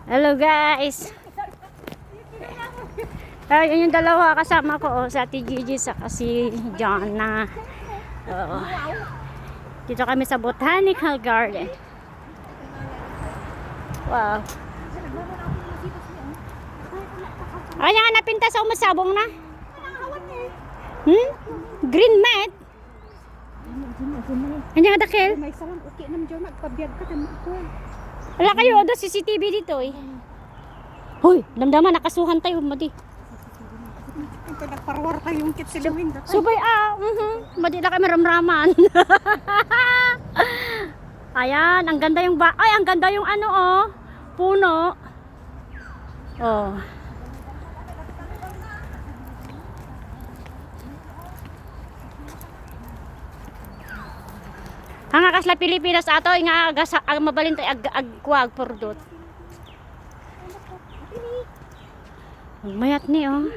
Hello guys. Ayun yung dalawa kasama ko, si Ate Gigi saka si John na. Dito kami sa Botanical Garden. Wow. Ay, nga napinta sa umasabong na. Green mat. Ano nga dakil? May salang okay nam dyan magpabiyag ka tama ko. Wala kayo do CCTV dito eh. Hoy, damdaman nakasuhan tayo madi. Ito nagparwar tayo yung kit silawin. Subay madi na kami ramraman. Ayan, ang ganda yung ay, ang ganda yung ano oh, puno. Oh. Ang akasla Pilipinas ato nga ang mabalin tay agkuag purdot. Mayat ni oh.